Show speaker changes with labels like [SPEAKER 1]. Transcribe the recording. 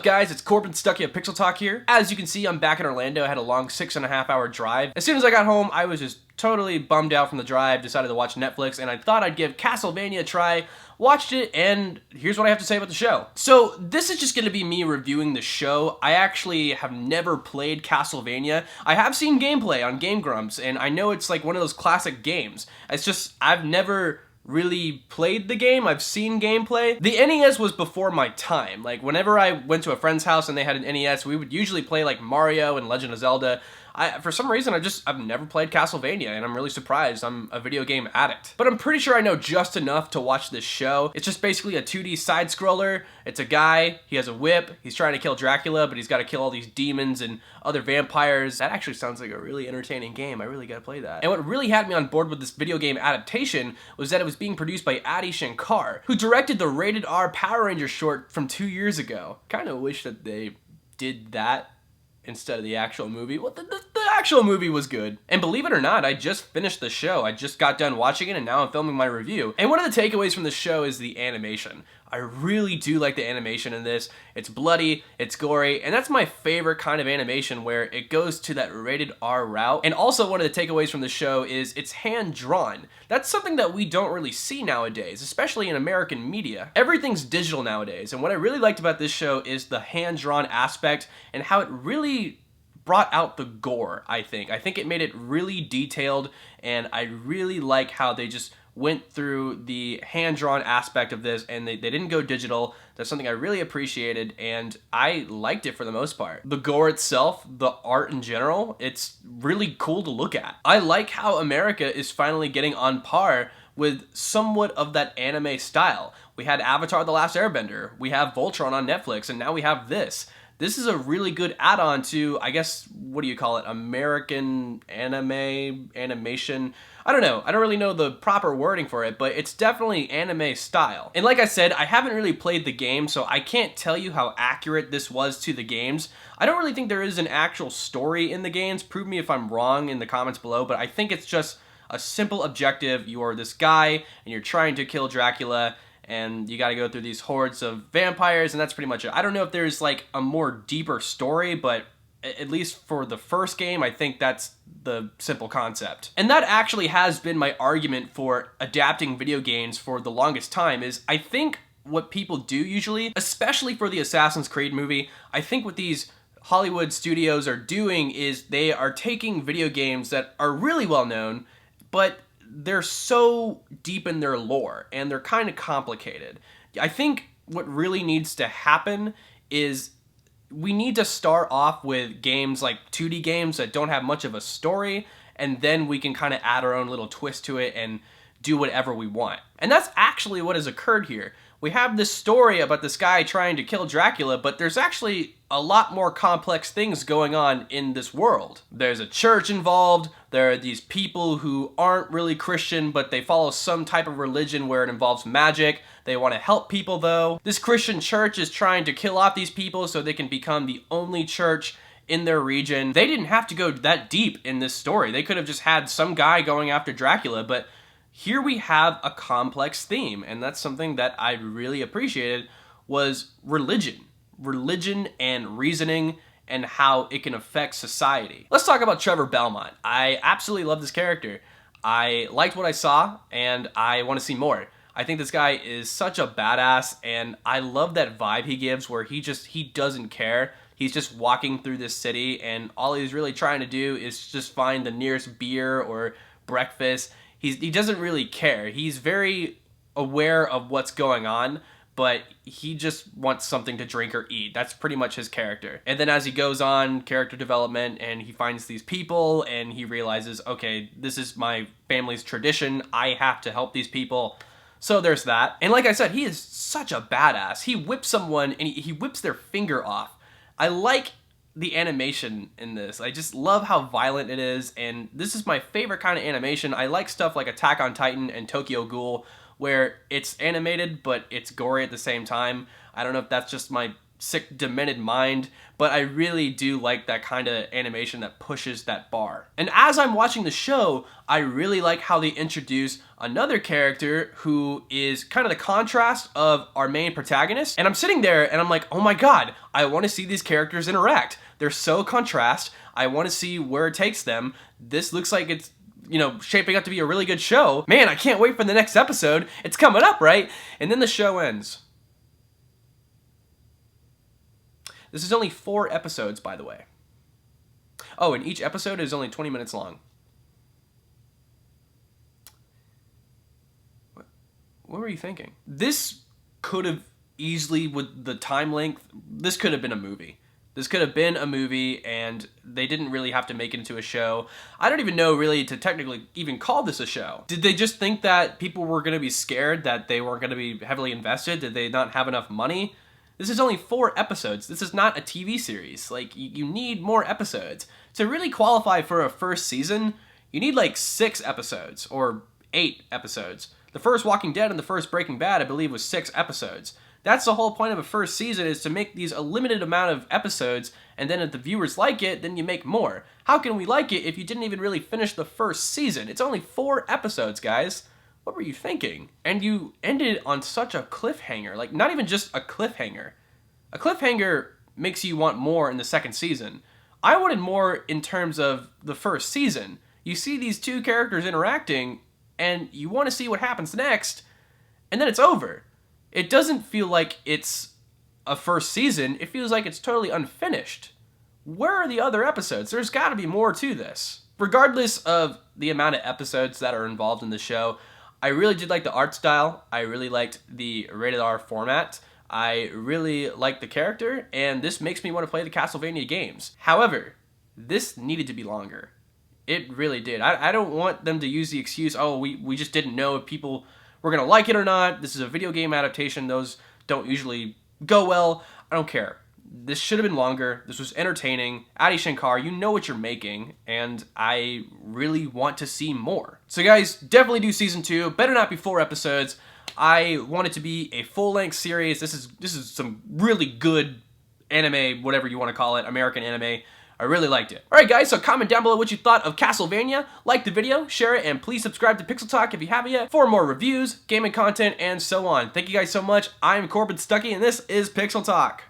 [SPEAKER 1] guys? It's Corbin Stuckey of Pixel Talk here. As you can see, I'm back in Orlando. I had a long 6.5-hour drive. As soon as I got home, I was just totally bummed out from the drive, decided to watch Netflix, and I thought I'd give Castlevania a try. Watched it, and here's what I have to say about the show. So this is just going to be me reviewing the show. I actually have never played Castlevania. I have seen gameplay on Game Grumps, and I know it's like one of those classic games. It's just, I've never really played the game. I've seen gameplay. The NES was before my time. Like, whenever I went to a friend's house and they had an NES, we would usually play like Mario and Legend of Zelda. For some reason, I've never played Castlevania, and I'm really surprised. I'm a video game addict. But I'm pretty sure I know just enough to watch this show. It's just basically a 2D side-scroller. It's a guy, he has a whip, he's trying to kill Dracula, but he's got to kill all these demons and other vampires. That actually sounds like a really entertaining game. I really gotta play that. And what really had me on board with this video game adaptation was that it was being produced by Adi Shankar, who directed the rated R Power Rangers short from 2 years ago. Kinda wish that they did that instead of the actual movie. Well, the actual movie was good. And believe it or not, I just finished the show. I just got done watching it, and now I'm filming my review. And one of the takeaways from the show is the animation. I really do like the animation in this. It's bloody, it's gory, and that's my favorite kind of animation, where it goes to that rated R route. And also one of the takeaways from the show is it's hand-drawn. That's something that we don't really see nowadays, especially in American media. Everything's digital nowadays, and what I really liked about this show is the hand-drawn aspect and how it really brought out the gore, I think. I think it made it really detailed, and I really like how they just went through the hand-drawn aspect of this, and they didn't go digital. That's something I really appreciated, and I liked it for the most part. The gore itself, the art in general, it's really cool to look at. I like how America is finally getting on par with somewhat of that anime style. We had Avatar: The Last Airbender, we have Voltron on Netflix, and now we have this. This is a really good add-on to, I guess, what do you call it, American animation? I don't know. I don't really know the proper wording for it, but it's definitely anime style. And like I said, I haven't really played the game, so I can't tell you how accurate this was to the games. I don't really think there is an actual story in the games. Prove me if I'm wrong in the comments below, but I think it's just a simple objective. You are this guy, and you're trying to kill Dracula, and you gotta go through these hordes of vampires, and that's pretty much it. I don't know if there's like a more deeper story, but at least for the first game, I think that's the simple concept. And that actually has been my argument for adapting video games for the longest time, is I think what people do usually, especially for the Assassin's Creed movie, I think what these Hollywood studios are doing is they are taking video games that are really well known, but they're so deep in their lore, and they're kind of complicated. I think what really needs to happen is we need to start off with games like 2D games that don't have much of a story, and then we can kind of add our own little twist to it and do whatever we want. And that's actually what has occurred here. We have this story about this guy trying to kill Dracula, but there's actually a lot more complex things going on in this world. There's a church involved, there are these people who aren't really Christian, but they follow some type of religion where it involves magic. They want to help people though. This Christian church is trying to kill off these people so they can become the only church in their region. They didn't have to go that deep in this story. They could have just had some guy going after Dracula, but here we have a complex theme, and that's something that I really appreciated, was religion. Religion and reasoning and how it can affect society. Let's talk about Trevor Belmont. I absolutely love this character. I liked what I saw, and I want to see more. I think this guy is such a badass, and I love that vibe he gives where he doesn't care. He's just walking through this city, and all he's really trying to do is just find the nearest beer or breakfast. He doesn't really care. He's very aware of what's going on, but he just wants something to drink or eat. That's pretty much his character. And then as he goes on, character development, and he finds these people, and he realizes, okay, this is my family's tradition. I have to help these people. So there's that. And like I said, he is such a badass. He whips someone, and he whips their finger off. I like the animation in this. I just love how violent it is, and this is my favorite kind of animation. I like stuff like Attack on Titan and Tokyo Ghoul, where it's animated, but it's gory at the same time. I don't know if that's just my sick, demented mind, but I really do like that kind of animation that pushes that bar. And as I'm watching the show, I really like how they introduce another character who is kind of the contrast of our main protagonist. And I'm sitting there and I'm like, oh my god, I want to see these characters interact. They're so contrast. I want to see where it takes them. This looks like it's, you know, shaping up to be a really good show. Man, I can't wait for the next episode. It's coming up, right? And then the show ends. This is only 4 episodes, by the way. Oh, and each episode is only 20 minutes long. What were you thinking? This could have easily, with the time length, this could have been a movie. This could have been a movie, and they didn't really have to make it into a show. I don't even know, really, to technically even call this a show. Did they just think that people were going to be scared that they weren't going to be heavily invested? Did they not have enough money? This is only 4 episodes. This is not a TV series. Like, you need more episodes. To really qualify for a first season, you need like 6 episodes, or 8 episodes. The first Walking Dead and the first Breaking Bad, I believe, was 6 episodes. That's the whole point of a first season, is to make these a limited amount of episodes, and then if the viewers like it, then you make more. How can we like it if you didn't even really finish the first season? It's only 4 episodes, guys. What were you thinking? And you ended on such a cliffhanger. Like, not even just a cliffhanger. A cliffhanger makes you want more in the second season. I wanted more in terms of the first season. You see these 2 characters interacting, and you want to see what happens next, and then it's over. It doesn't feel like it's a first season. It feels like it's totally unfinished. Where are the other episodes? There's got to be more to this. Regardless of the amount of episodes that are involved in the show, I really did like the art style. I really liked the rated R format. I really liked the character, and this makes me want to play the Castlevania games. However, this needed to be longer. It really did. I don't want them to use the excuse, oh, we just didn't know if people were going to like it or not. This is a video game adaptation. Those don't usually go well. I don't care. This should have been longer. This was entertaining. Adi Shankar, you know what you're making, and I really want to see more. So guys, definitely do season 2. Better not be 4 episodes. I want it to be a full-length series. This is some really good anime, whatever you want to call it, American anime. I really liked it. Alright guys, so comment down below what you thought of Castlevania. Like the video, share it, and please subscribe to Pixel Talk if you haven't yet for more reviews, gaming content, and so on. Thank you guys so much. I'm Corbin Stuckey, and this is Pixel Talk.